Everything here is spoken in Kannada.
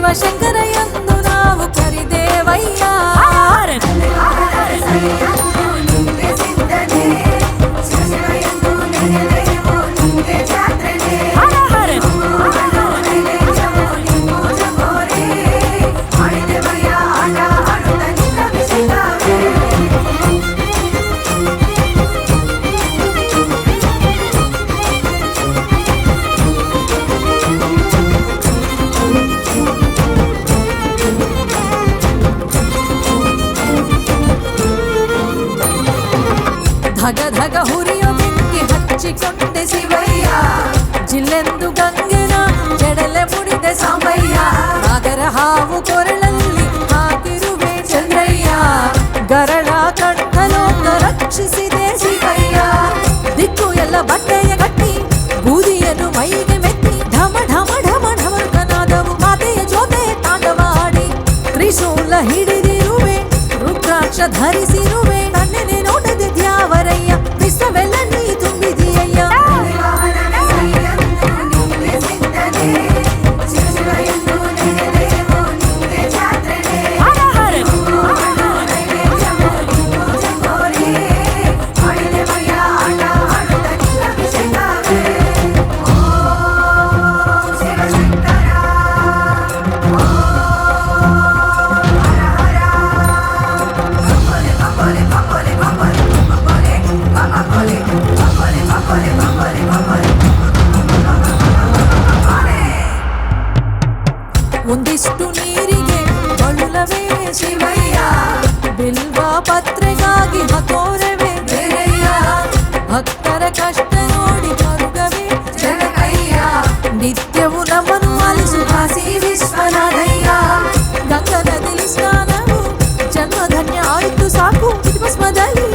ಶಿವಶಂಕರ ಎಂದು ನಾವು ಕರಿದೇವಯ್ಯ. ಧಗ ಧಗ ಹುರಿಯೋ ಬೆಂಕಿ ಹಚ್ಚಿಕೊಂಡೆ ಶಿವಯ್ಯ, ಜಿಲ್ಲೆಂದು ಗಂಗೆನ ಜಡಲೆ ಮುಡಿದೆ ಸಾಂಬಯ್ಯ. ನಾಗರ ಹಾವು ಕೊರಳಲ್ಲಿ ಹಾಕಿರುವೆ ಚಂದ್ರಯ್ಯ, ಗರಳ ಕಂಠಲೋಕ ರಕ್ಷಿಸಿದೆ ಶಿವಯ್ಯ. ದಿಕ್ಕು ಎಲ್ಲ ಬಟ್ಟೆಯ ಕಟ್ಟಿ ಬೂದಿಯನ್ನು ಮೈಗೆ ಮೆತ್ತಿ ಢಮ ಢಮ ಢಮ ಢಮರ್ಕನಾದವು ಮಾತೆಯ ಜೊತೆ ತಾಂಡವಾಡಿ. ತ್ರಿಶೂಲ ಹಿಡಿದಿರುವೆ ರುದ್ರಾಕ್ಷ ಧರಿಸಿರುವೆ, ನನ್ನೆನೆ ನೋಡದೆ ದ್ಯಾವರಯ್ಯ, ವಿಶ್ವವೆಲ್ಲ ನೀ ತುಂಬಿದೀಯಯ್ಯ. ಒಂದಿಷ್ಟು ನೀರಿಗೆ ಬಳುಲವೇ ಶಿವಯ್ಯ, ಬಿಲ್ವ ಪತ್ರೆಗಾಗಿ ಹಕೋರವೇ ಬೇರಯ್ಯ. ಭಕ್ತರ ಕಷ್ಟ ನೋಡಿ ಮರುಗವೇ ಜನಕಯ್ಯ, ನಿತ್ಯವೂ ನಮ್ಮನ್ನು ಆಲಿಸು ಕಾಶಿ ವಿಶ್ವನಾಥಯ್ಯ. ಗಂಗಾ ನದಿಲಿ ಸ್ನಾನವು ಜನ್ಮಧನ್ಯ ಆಯಿತು ಸಾಕು, ಭಸ್ಮದಲ್ಲಿ